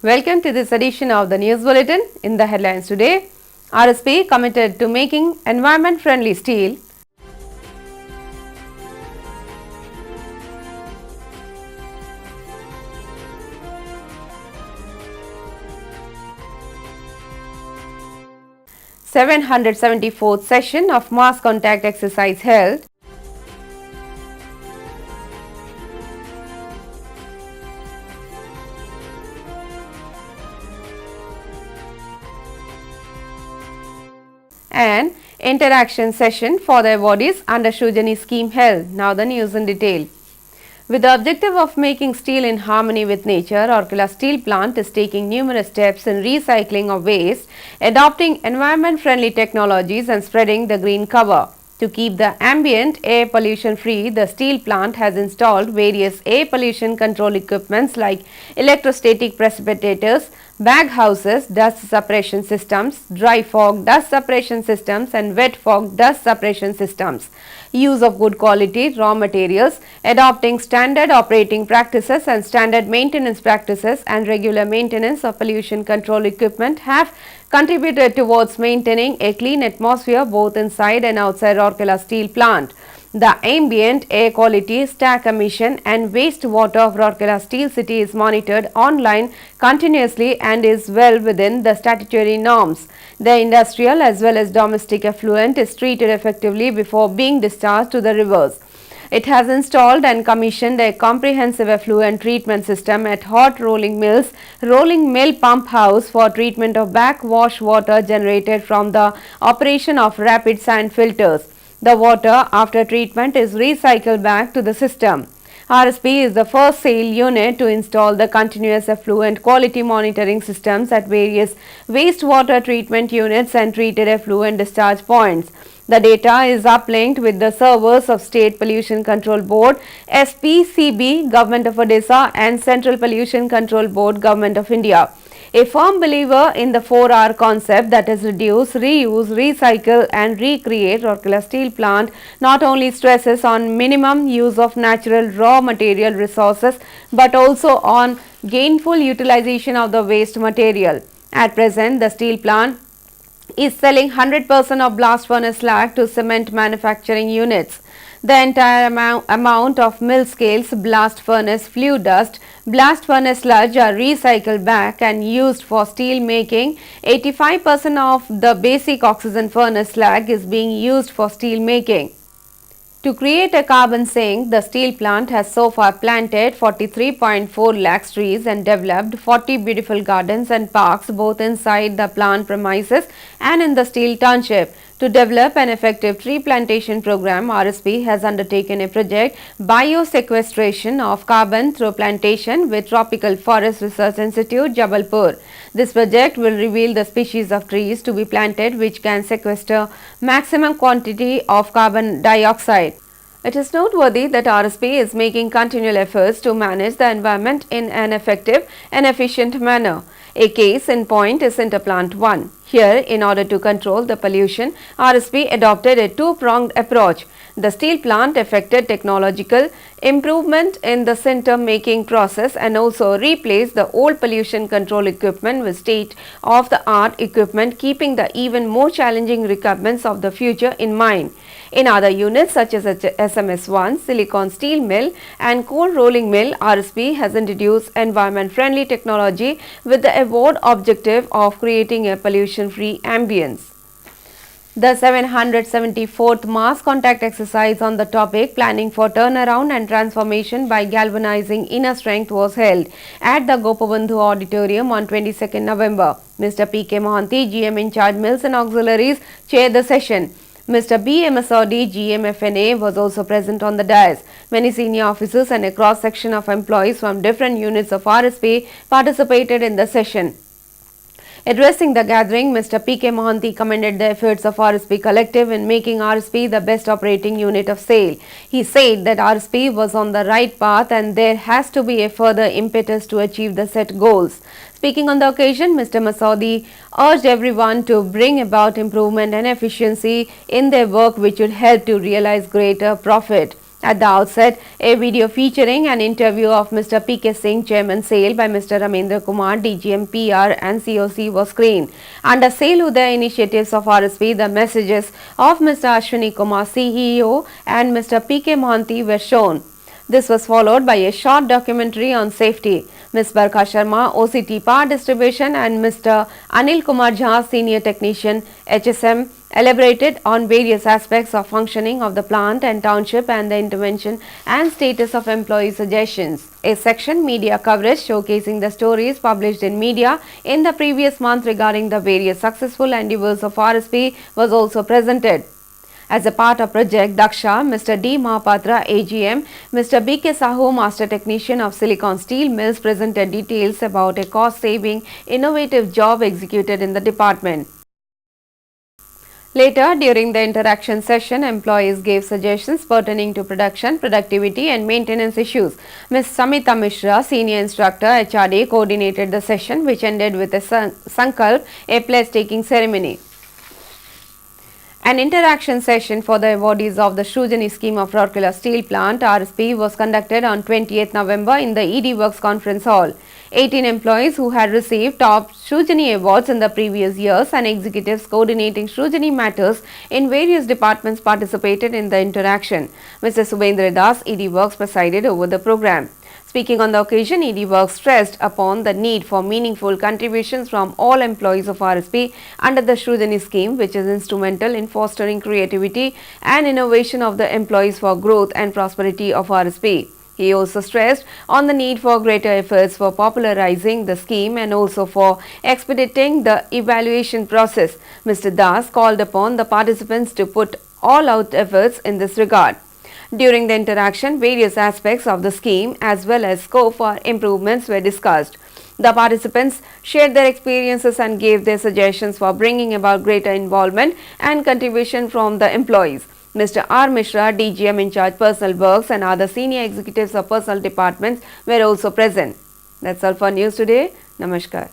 Welcome to this edition of the News Bulletin. In the headlines today, RSP committed to making environment-friendly steel. (774th session of mass contact exercise held). And interaction session for the awardees under Shrujani scheme held. Now the news in detail. With the objective of making steel in harmony with nature, Rourkela Steel Plant is taking numerous steps in recycling of waste, adopting environment-friendly technologies and spreading the green cover. To keep the ambient air pollution free, the steel plant has installed various air pollution control equipments like electrostatic precipitators, bag houses, dust suppression systems, dry fog dust suppression systems and wet fog dust suppression systems. Use of good quality raw materials, adopting standard operating practices and standard maintenance practices and regular maintenance of pollution control equipment have contributed towards maintaining a clean atmosphere both inside and outside Rourkela Steel Plant. The ambient air quality, stack emission and wastewater of Rourkela Steel City is monitored online continuously and is well within the statutory norms. The industrial as well as domestic effluent is treated effectively before being discharged to the rivers. It has installed and commissioned a comprehensive effluent treatment system at hot rolling mill pump house for treatment of backwash water generated from the operation of rapid sand filters. The water after treatment is recycled back to the system. RSP is the first SAIL unit to install the continuous effluent quality monitoring systems at various wastewater treatment units and treated effluent discharge points. The data is uplinked with the servers of State Pollution Control Board, SPCB, Government of Odisha and Central Pollution Control Board, Government of India. A firm believer in the 4R concept, that is reduce, reuse, recycle and recreate, Rourkela Steel Plant not only stresses on minimum use of natural raw material resources but also on gainful utilization of the waste material. At present, the steel plant is selling 100% of blast furnace slag to cement manufacturing units. The entire amount of mill scales, blast furnace flue dust, blast furnace sludge are recycled back and used for steel making. 85% of the basic oxygen furnace slag is being used for steel making. To create a carbon sink, the steel plant has so far planted 43.4 lakhs trees and developed 40 beautiful gardens and parks both inside the plant premises and in the steel township. To develop an effective tree plantation program, RSP has undertaken a project Biosequestration of Carbon Through Plantation with Tropical Forest Research Institute, Jabalpur. This project will reveal the species of trees to be planted which can sequester maximum quantity of carbon dioxide. It is noteworthy that RSP is making continual efforts to manage the environment in an effective and efficient manner. A case in point is Interplant 1. Here, in order to control the pollution, RSP adopted a two-pronged approach. The steel plant effected technological improvement in the sinter making process and also replaced the old pollution control equipment with state-of-the-art equipment, keeping the even more challenging requirements of the future in mind. In other units such as SMS1, Silicon Steel Mill and Cold Rolling Mill, RSP has introduced environment-friendly technology with the award objective of creating a pollution-free ambience. The 774th mass contact exercise on the topic Planning for Turnaround and Transformation by Galvanizing Inner Strength was held at the Gopabandhu Auditorium on 22nd November. Mr. P.K. Mohanty, GM in charge Mills and Auxiliaries, chaired the session. Mr. B. M. Asodi, GM FNA, was also present on the dais. Many senior officers and a cross-section of employees from different units of RSP participated in the session. Addressing the gathering, Mr. P.K. Mohanty commended the efforts of RSP Collective in making RSP the best operating unit of SAIL. He said that RSP was on the right path and there has to be a further impetus to achieve the set goals. Speaking on the occasion, Mr. Masodi urged everyone to bring about improvement and efficiency in their work which would help to realize greater profit. At the outset, a video featuring an interview of Mr. P.K. Singh, Chairman SAIL, by Mr. Ramendra Kumar, DGM PR and COC was screened. Under SAIL Uday initiatives of RSP, the messages of Mr. Ashwini Kumar, CEO, and Mr. P.K. Mohanty were shown. This was followed by a short documentary on safety. Ms. Barkha Sharma, OCT Power Distribution, and Mr. Anil Kumar Jha, Senior Technician, HSM, elaborated on various aspects of functioning of the plant and township and the intervention and status of employee suggestions. A section media coverage showcasing the stories published in media in the previous month regarding the various successful endeavors of RSP was also presented. As a part of Project Daksha, Mr. D. Mahapatra, AGM, Mr. B.K. Sahu, Master Technician of Silicon Steel Mills, presented details about a cost-saving, innovative job executed in the department. Later, during the interaction session, employees gave suggestions pertaining to production, productivity and maintenance issues. Ms. Samita Mishra, Senior Instructor, HRD, coordinated the session, which ended with a Sankalp, a pledge-taking ceremony. An interaction session for the awardees of the Shrujani scheme of Rourkela Steel Plant RSP was conducted on 28th November in the ED Works Conference Hall. 18 employees who had received top Shrujani awards in the previous years and executives coordinating Shrujani matters in various departments participated in the interaction. Mr. Subhendra Das, ED Works, presided over the program. Speaking on the occasion, ED Works stressed upon the need for meaningful contributions from all employees of RSP under the Shrujani scheme, which is instrumental in fostering creativity and innovation of the employees for growth and prosperity of RSP. He also stressed on the need for greater efforts for popularizing the scheme and also for expediting the evaluation process. Mr. Das called upon the participants to put all-out efforts in this regard. During the interaction, various aspects of the scheme as well as scope for improvements were discussed. The participants shared their experiences and gave their suggestions for bringing about greater involvement and contribution from the employees. Mr. R. Mishra, DGM in charge Personal Works, and other senior executives of personal departments were also present. That's all for news today. Namaskar.